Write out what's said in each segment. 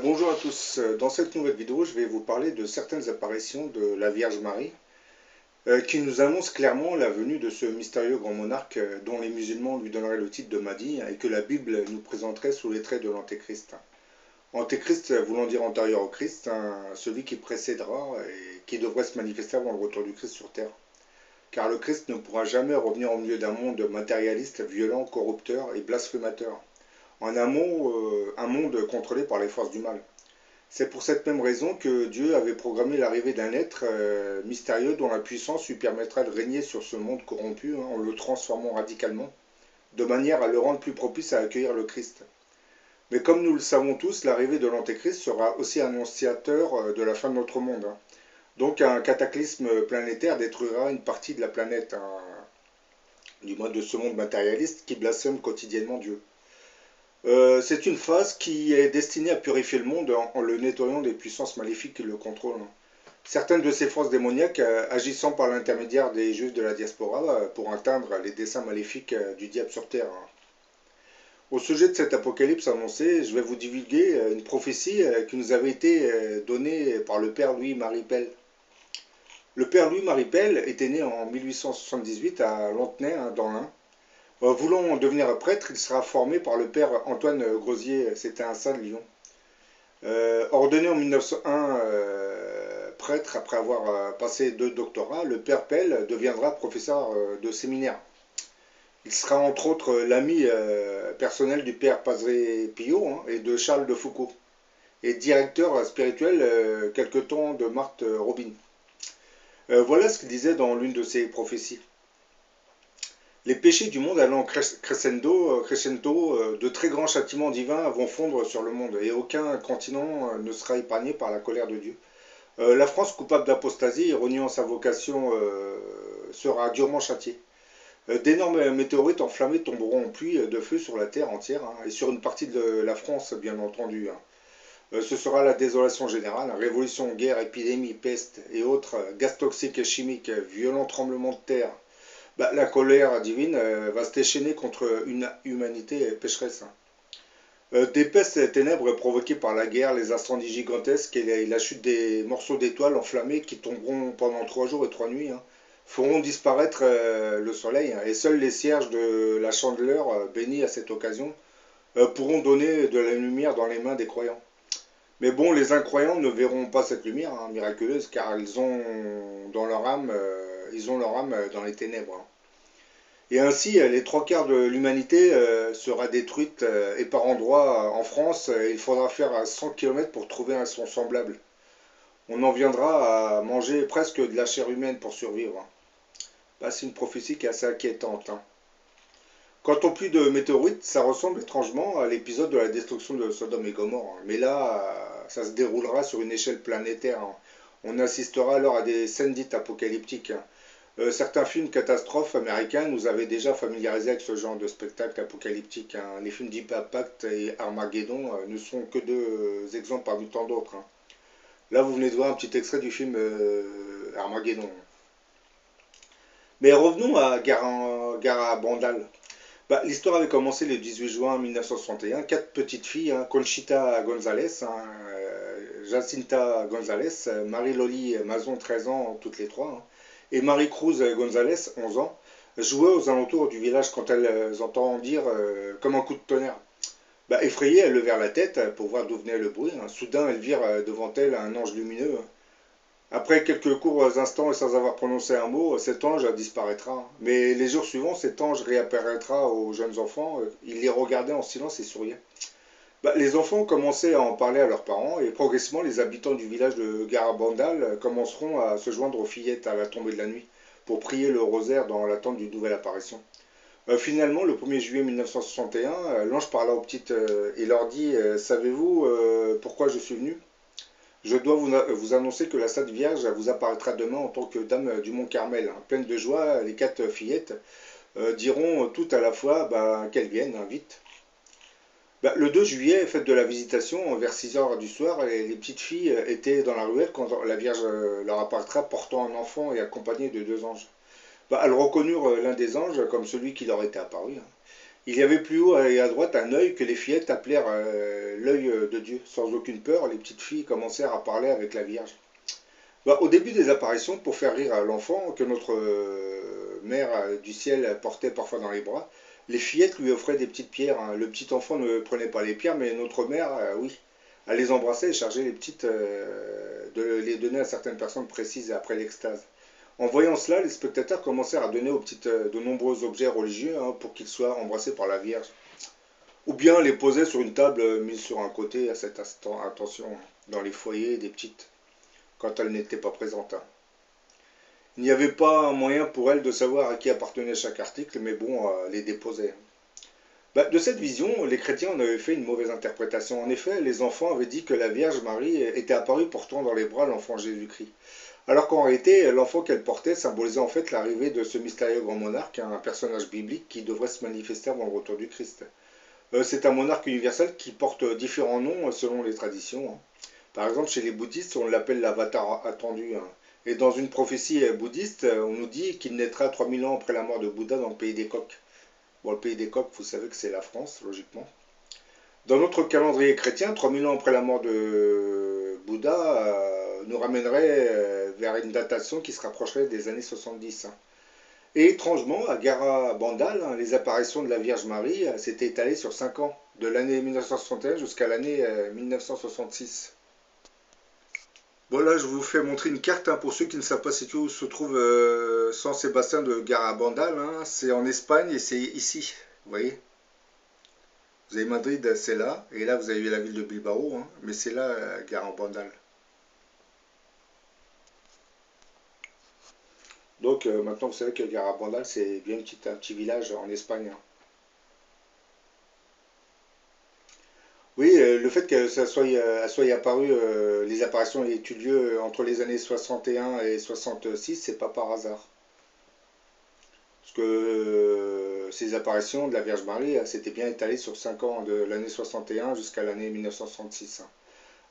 Bonjour à tous. Dans cette nouvelle vidéo, je vais vous parler de certaines apparitions de la Vierge Marie qui nous annoncent clairement la venue de ce mystérieux grand monarque dont les musulmans lui donneraient le titre de Mahdi et que la Bible nous présenterait sous les traits de l'Antéchrist. Antéchrist voulant dire antérieur au Christ, celui qui précédera et qui devrait se manifester avant le retour du Christ sur terre. Car le Christ ne pourra jamais revenir au milieu d'un monde matérialiste, violent, corrupteur et blasphémateur. En un mot, un monde contrôlé par les forces du mal. C'est pour cette même raison que Dieu avait programmé l'arrivée d'un être mystérieux dont la puissance lui permettra de régner sur ce monde corrompu en le transformant radicalement, de manière à le rendre plus propice à accueillir le Christ. Mais comme nous le savons tous, l'arrivée de l'Antéchrist sera aussi annonciateur de la fin de notre monde. Donc un cataclysme planétaire détruira une partie de la planète, du moins de ce monde matérialiste qui blasphème quotidiennement Dieu. C'est une phase qui est destinée à purifier le monde en le nettoyant des puissances maléfiques qui le contrôlent. Certaines de ces forces démoniaques, agissant par l'intermédiaire des juifs de la diaspora pour atteindre les desseins maléfiques du diable sur terre. Au sujet de cet apocalypse annoncé, je vais vous divulguer une prophétie qui nous avait été donnée par le père Louis-Marie Pell. Le père Louis-Marie Pell était né en 1878 à Lantenay, dans l'Ain. Voulant devenir prêtre, il sera formé par le père Antoine Grosier, c'était un saint de Lyon. Ordonné en 1901 prêtre après avoir passé 2 doctorats, le père Pell deviendra professeur de séminaire. Il sera entre autres l'ami personnel du père Padre Pio et de Charles de Foucault, et directeur spirituel quelque temps de Marthe Robin. Voilà ce qu'il disait dans l'une de ses prophéties. Les péchés du monde allant crescendo, de très grands châtiments divins vont fondre sur le monde, et aucun continent ne sera épargné par la colère de Dieu. La France, coupable d'apostasie et reniant sa vocation, sera durement châtiée. D'énormes météorites enflammées tomberont en pluie de feu sur la terre entière, et sur une partie de la France, bien entendu. Ce sera la désolation générale, révolution, guerre, épidémie, peste et autres, gaz toxiques et chimiques, violents tremblements de terre. La colère divine va se déchaîner contre une humanité pécheresse. D'épaisses ténèbres provoquées par la guerre, les incendies gigantesques et la chute des morceaux d'étoiles enflammés qui tomberont pendant 3 jours et 3 nuits feront disparaître le soleil, et seuls les cierges de la chandeleur, bénis à cette occasion, pourront donner de la lumière dans les mains des croyants. Mais bon, les incroyants ne verront pas cette lumière miraculeuse, car ils ont leur âme dans les ténèbres. Et ainsi, les 3 quarts de l'humanité sera détruite, et par endroits en France, il faudra faire 100 km pour trouver son semblable. On en viendra à manger presque de la chair humaine pour survivre. C'est une prophétie qui est assez inquiétante. Quant au pluie de météorites, ça ressemble étrangement à l'épisode de la destruction de Sodome et Gomorre. Mais là, ça se déroulera sur une échelle planétaire. On assistera alors à des scènes dites apocalyptiques. Certains films catastrophes américains nous avaient déjà familiarisés avec ce genre de spectacle apocalyptique. Les films Deep Impact et Armageddon ne sont que 2 exemples parmi tant d'autres. Là, vous venez de voir un petit extrait du film Armageddon. Mais revenons à Garabandal. L'histoire avait commencé le 18 juin 1961. 4 petites filles, Conchita González, Jacinta González, Marie-Loli Mazon, 13 ans, toutes les 3, et Marie-Cruz González, 11 ans, jouaient aux alentours du village quand elles entendirent comme un coup de tonnerre. Effrayées, elles levèrent la tête pour voir d'où venait le bruit. Soudain, elles virent devant elles un ange lumineux. Après quelques courts instants et sans avoir prononcé un mot, cet ange disparaîtra. Mais les jours suivants, cet ange réapparaîtra aux jeunes enfants. Ils les regardaient en silence et souriaient. Les enfants commençaient à en parler à leurs parents, et progressivement les habitants du village de Garabandal commenceront à se joindre aux fillettes à la tombée de la nuit pour prier le rosaire dans l'attente d'une nouvelle apparition. Finalement, le 1er juillet 1961, l'ange parla aux petites et leur dit savez-vous pourquoi je suis venu? Je dois vous annoncer que la Sainte Vierge vous apparaîtra demain en tant que dame du Mont Carmel. Pleines de joie, les 4 fillettes diront toutes à la fois qu'elles viennent, vite. Le 2 juillet, fête de la Visitation, vers 6 heures du soir, les petites filles étaient dans la ruelle quand la Vierge leur apparaîtra portant un enfant et accompagnée de 2 anges. Elles reconnurent l'un des anges comme celui qui leur était apparu. Il y avait plus haut et à droite un œil que les fillettes appelèrent l'œil de Dieu. Sans aucune peur, les petites filles commencèrent à parler avec la Vierge. Bah, au début des apparitions, pour faire rire à l'enfant que notre mère du ciel portait parfois dans les bras, les fillettes lui offraient des petites pierres, hein. Le petit enfant ne prenait pas les pierres, mais notre mère, oui, elle les embrassait et chargeait les petites de les donner à certaines personnes précises après l'extase. En voyant cela, les spectateurs commencèrent à donner aux petites de nombreux objets religieux, hein, pour qu'ils soient embrassés par la Vierge. Ou bien les poser sur une table mise sur un côté à cet instant, attention, dans les foyers des petites, quand elles n'étaient pas présentes, hein. Il n'y avait pas un moyen pour elle de savoir à qui appartenait chaque article, mais bon, les déposait. Bah, de cette vision, les chrétiens en avaient fait une mauvaise interprétation. En effet, les enfants avaient dit que la Vierge Marie était apparue portant dans les bras l'enfant Jésus-Christ. Alors qu'en réalité, l'enfant qu'elle portait symbolisait en fait l'arrivée de ce mystérieux grand monarque, un personnage biblique qui devrait se manifester avant le retour du Christ. C'est un monarque universel qui porte différents noms selon les traditions, hein. Par exemple, chez les bouddhistes, on l'appelle l'avatar attendu, hein. Et dans une prophétie bouddhiste, on nous dit qu'il naîtra 3000 ans après la mort de Bouddha dans le pays des coqs. Bon, le pays des coqs, vous savez que c'est la France, logiquement. Dans notre calendrier chrétien, 3000 ans après la mort de Bouddha nous ramènerait vers une datation qui se rapprocherait des années 70, hein. Et étrangement, à Garabandal, hein, les apparitions de la Vierge Marie s'étaient étalées sur 5 ans, de l'année 1961 jusqu'à l'année 1966. Bon, là, je vous fais montrer une carte, hein, pour ceux qui ne savent pas où se trouve San Sébastien de Garabandal, hein. C'est en Espagne et c'est ici, vous voyez. Vous avez Madrid, c'est là, et là vous avez la ville de Bilbao, hein, mais c'est là, Garabandal. Donc maintenant vous savez que Garabandal c'est bien un petit village en Espagne, hein. Oui, le fait que ça soit, elle soit apparue, les apparitions aient eu lieu entre les années 61 et 66, c'est pas par hasard. Parce que ces apparitions de la Vierge Marie, s'étaient bien étalées sur 5 ans, de l'année 61 jusqu'à l'année 1966, hein.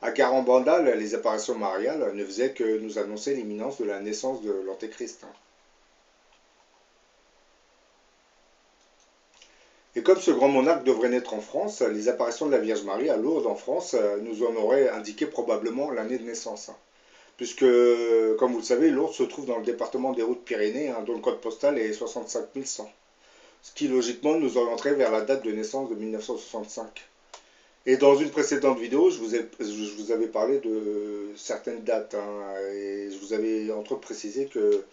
À Garabandal, les apparitions mariales ne faisaient que nous annoncer l'imminence de la naissance de l'Antéchrist, hein. Et comme ce grand monarque devrait naître en France, les apparitions de la Vierge Marie à Lourdes en France nous en auraient indiqué probablement l'année de naissance, hein. Puisque, comme vous le savez, Lourdes se trouve dans le département des Hautes-Pyrénées, hein, dont le code postal est 65 100. Ce qui logiquement nous orienterait vers la date de naissance de 1965. Et dans une précédente vidéo, je vous avais parlé de certaines dates, hein, et je vous avais entre autres précisé que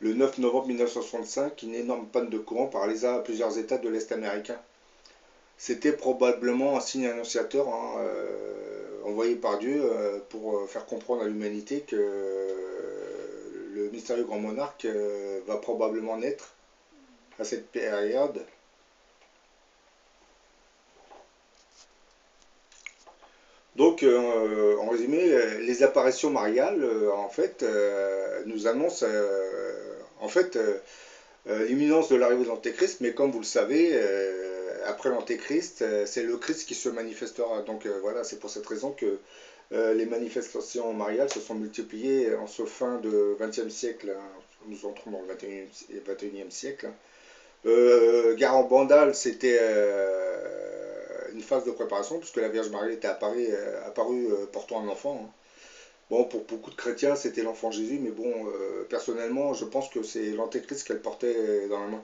le 9 novembre 1965, une énorme panne de courant paralysa plusieurs États de l'Est américain. C'était probablement un signe annonciateur, hein, envoyé par Dieu pour faire comprendre à l'humanité que le mystérieux grand monarque va probablement naître à cette période. Donc, en résumé, les apparitions mariales, en fait, nous annoncent, en fait, l'imminence de l'arrivée de l'Antéchrist, mais comme vous le savez, après l'Antéchrist, c'est le Christ qui se manifestera. Donc voilà, c'est pour cette raison que les manifestations mariales se sont multipliées en ce fin de XXe siècle, hein. Nous entrons dans le XXIe siècle, hein. Garabandal, c'était une phase de préparation, puisque la Vierge Marie était apparue portant un enfant, hein. Bon, pour beaucoup de chrétiens, c'était l'enfant Jésus, mais bon, personnellement, je pense que c'est l'antéchrist qu'elle portait dans la main.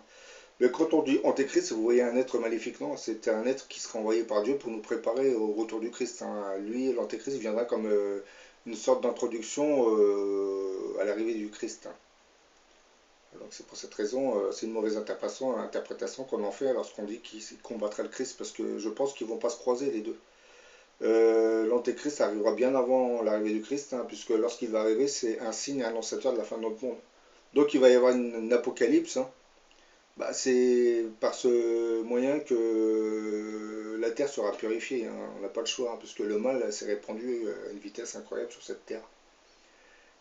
Mais quand on dit antéchrist, vous voyez un être maléfique, non? C'est un être qui sera envoyé par Dieu pour nous préparer au retour du Christ, hein. Lui, l'antéchrist, viendra comme une sorte d'introduction à l'arrivée du Christ, hein. Donc c'est pour cette raison, c'est une mauvaise interprétation qu'on en fait lorsqu'on dit qu'il combattra le Christ, parce que je pense qu'ils ne vont pas se croiser les deux. L'Antéchrist arrivera bien avant l'arrivée du Christ, hein, puisque lorsqu'il va arriver, c'est un signe annonciateur de la fin de notre monde. Donc il va y avoir une apocalypse, hein. Bah, c'est par ce moyen que la Terre sera purifiée, hein. On n'a pas le choix, hein, puisque le mal s'est répandu à une vitesse incroyable sur cette Terre.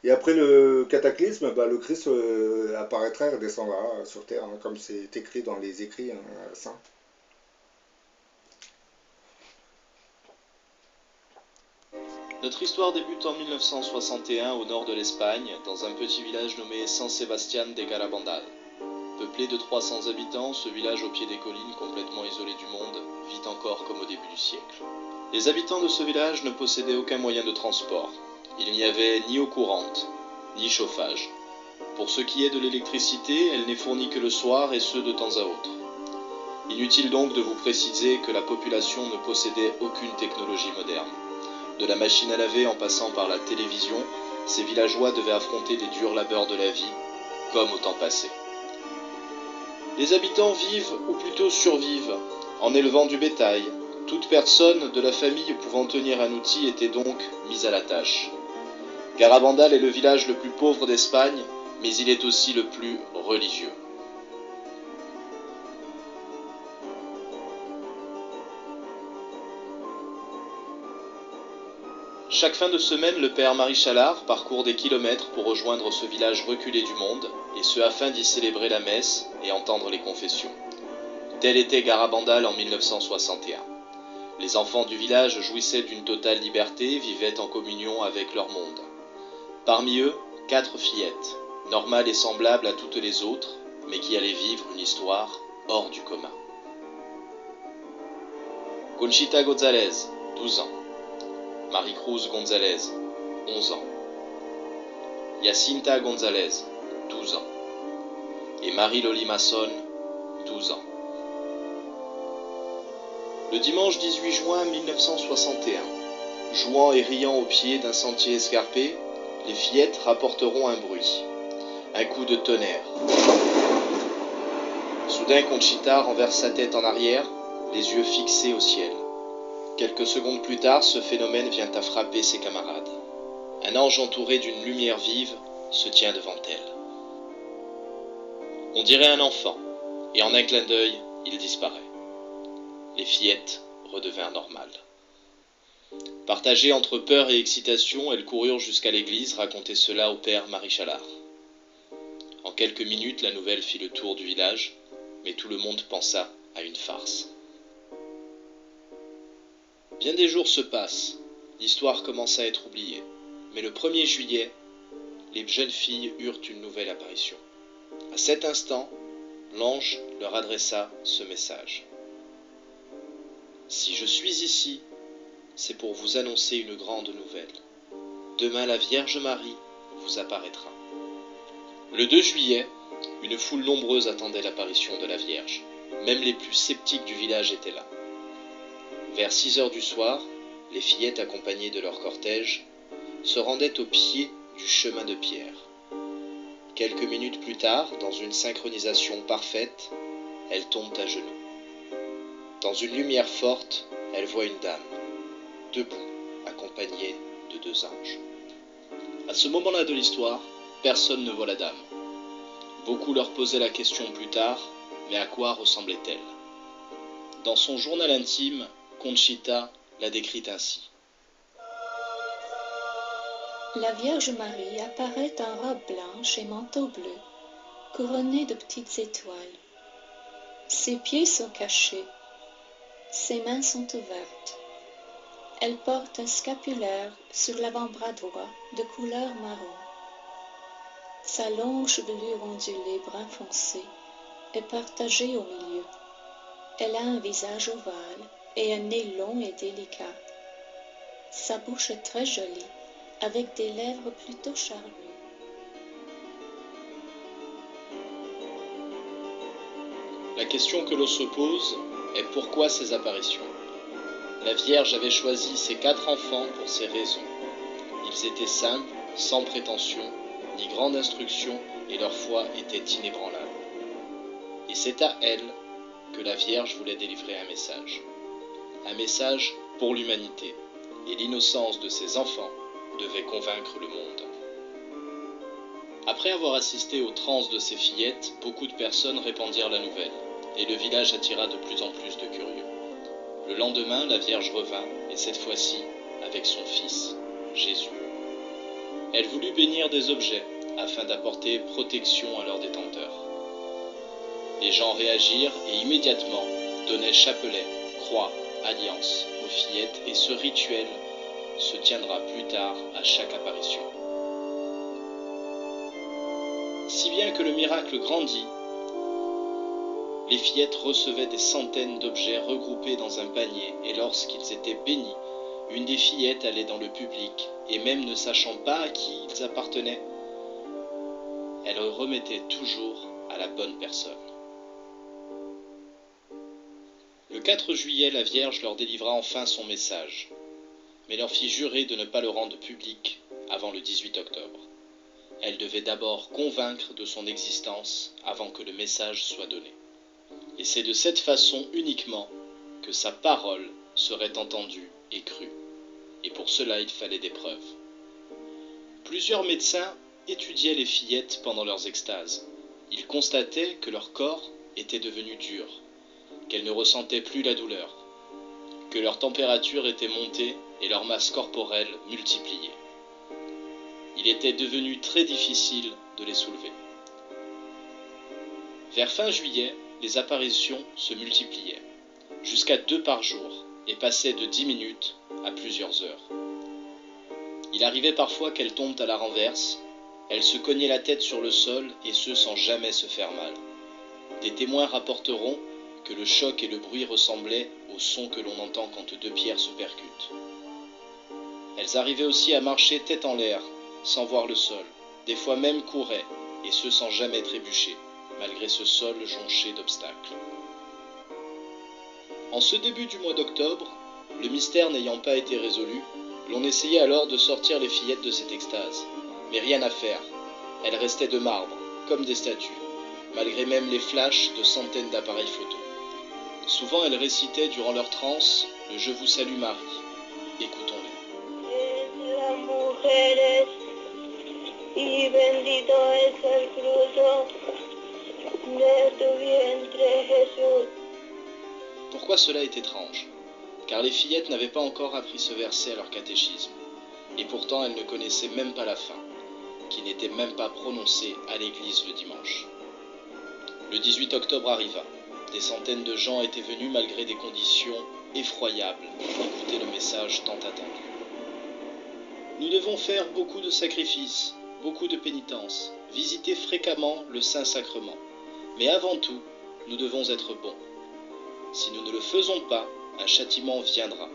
Et après le cataclysme, bah, le Christ apparaîtra et redescendra sur Terre, hein, comme c'est écrit dans les écrits, hein, saints. Notre histoire débute en 1961 au nord de l'Espagne, dans un petit village nommé San Sebastián de Garabandal. Peuplé de 300 habitants, ce village au pied des collines, complètement isolé du monde, vit encore comme au début du siècle. Les habitants de ce village ne possédaient aucun moyen de transport. Il n'y avait ni eau courante, ni chauffage. Pour ce qui est de l'électricité, elle n'est fournie que le soir et ce de temps à autre. Inutile donc de vous préciser que la population ne possédait aucune technologie moderne. De la machine à laver en passant par la télévision, ces villageois devaient affronter les durs labeurs de la vie, comme au temps passé. Les habitants vivent, ou plutôt survivent, en élevant du bétail. Toute personne de la famille pouvant tenir un outil était donc mise à la tâche. Garabandal est le village le plus pauvre d'Espagne, mais il est aussi le plus religieux. Chaque fin de semaine, le père Marie Chalard parcourt des kilomètres pour rejoindre ce village reculé du monde, et ce afin d'y célébrer la messe et entendre les confessions. Tel était Garabandal en 1961. Les enfants du village jouissaient d'une totale liberté, vivaient en communion avec leur monde. Parmi eux, 4 fillettes, normales et semblables à toutes les autres, mais qui allaient vivre une histoire hors du commun. Conchita González, 12 ans. Marie-Cruz González, 11 ans. Jacinta González, 12 ans. Et Marie-Loli Masson, 12 ans. Le dimanche 18 juin 1961, jouant et riant au pied d'un sentier escarpé, les fillettes rapporteront un bruit, un coup de tonnerre. Soudain, Conchita renverse sa tête en arrière, les yeux fixés au ciel. Quelques secondes plus tard, ce phénomène vient à frapper ses camarades. Un ange entouré d'une lumière vive se tient devant elle. On dirait un enfant, et en un clin d'œil, il disparaît. Les fillettes redevinrent normales. Partagées entre peur et excitation, elles coururent jusqu'à l'église raconter cela au père Marie Chalard. En quelques minutes, la nouvelle fit le tour du village, mais tout le monde pensa à une farce. Bien des jours se passent, l'histoire commence à être oubliée, mais le 1er juillet, les jeunes filles eurent une nouvelle apparition. À cet instant, l'ange leur adressa ce message. « Si je suis ici, c'est pour vous annoncer une grande nouvelle. Demain, la Vierge Marie vous apparaîtra. » Le 2 juillet, une foule nombreuse attendait l'apparition de la Vierge. Même les plus sceptiques du village étaient là. Vers 6 heures du soir, les fillettes accompagnées de leur cortège se rendaient au pied du chemin de pierre. Quelques minutes plus tard, dans une synchronisation parfaite, elles tombent à genoux. Dans une lumière forte, elles voient une dame, debout, accompagnée de 2 anges. À ce moment-là de l'histoire, personne ne voit la dame. Beaucoup leur posaient la question plus tard, mais à quoi ressemblait-elle ? Dans son journal intime, Conchita l'a décrite ainsi. La Vierge Marie apparaît en robe blanche et manteau bleu, couronnée de petites étoiles. Ses pieds sont cachés, ses mains sont ouvertes. Elle porte un scapulaire sur l'avant-bras droit de couleur marron. Sa longue chevelure ondulée brun foncé est partagée au milieu. Elle a un visage ovale et un nez long et délicat. Sa bouche est très jolie, avec des lèvres plutôt charnues. La question que l'on se pose est pourquoi ces apparitions ? La Vierge avait choisi ces 4 enfants pour ces raisons. Ils étaient simples, sans prétention, ni grande instruction, et leur foi était inébranlable. Et c'est à elle que la Vierge voulait délivrer un message. Un message pour l'humanité. Et l'innocence de ces enfants devait convaincre le monde. Après avoir assisté aux transes de ces fillettes, beaucoup de personnes répandirent la nouvelle, et le village attira de plus en plus de curieux. Le lendemain, la Vierge revint, et cette fois-ci, avec son fils, Jésus. Elle voulut bénir des objets, afin d'apporter protection à leurs détenteurs. Les gens réagirent et immédiatement donnaient chapelet, croix, alliance aux fillettes, et ce rituel se tiendra plus tard à chaque apparition. Si bien que le miracle grandit, les fillettes recevaient des centaines d'objets regroupés dans un panier, et lorsqu'ils étaient bénis, une des fillettes allait dans le public, et même ne sachant pas à qui ils appartenaient, elle remettait toujours à la bonne personne. Le 4 juillet, la Vierge leur délivra enfin son message, mais leur fit jurer de ne pas le rendre public avant le 18 octobre. Elle devait d'abord convaincre de son existence avant que le message soit donné. Et c'est de cette façon uniquement que sa parole serait entendue et crue. Et pour cela, il fallait des preuves. Plusieurs médecins étudiaient les fillettes pendant leurs extases. Ils constataient que leur corps était devenu dur, qu'elles ne ressentaient plus la douleur, que leur température était montée et leur masse corporelle multipliée. Il était devenu très difficile de les soulever. Vers fin juillet, les apparitions se multipliaient, jusqu'à 2 par jour, et passaient de 10 minutes à plusieurs heures. Il arrivait parfois qu'elles tombent à la renverse, elles se cognaient la tête sur le sol, et ce sans jamais se faire mal. Des témoins rapporteront que le choc et le bruit ressemblaient au son que l'on entend quand 2 pierres se percutent. Elles arrivaient aussi à marcher tête en l'air, sans voir le sol, des fois même couraient, et ce sans jamais trébucher, malgré ce sol jonché d'obstacles. En ce début du mois d'octobre, le mystère n'ayant pas été résolu, l'on essayait alors de sortir les fillettes de cette extase. Mais rien à faire, elles restaient de marbre, comme des statues, malgré même les flashs de centaines d'appareils photo. Souvent elles récitaient durant leur transe le « Je vous salue Marie ». Écoutons-les. Y bendito es el fruto de tu vientre, Jesús. Pourquoi cela est étrange? Car les fillettes n'avaient pas encore appris ce verset à leur catéchisme, et pourtant elles ne connaissaient même pas la fin, qui n'était même pas prononcée à l'église le dimanche. Le 18 octobre arriva. Des centaines de gens étaient venus malgré des conditions effroyables pour écouter le message tant attendu. Nous devons faire beaucoup de sacrifices, beaucoup de pénitences, visiter fréquemment le Saint-Sacrement. Mais avant tout, nous devons être bons. Si nous ne le faisons pas, un châtiment viendra.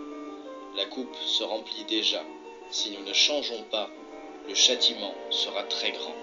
La coupe se remplit déjà. Si nous ne changeons pas, le châtiment sera très grand.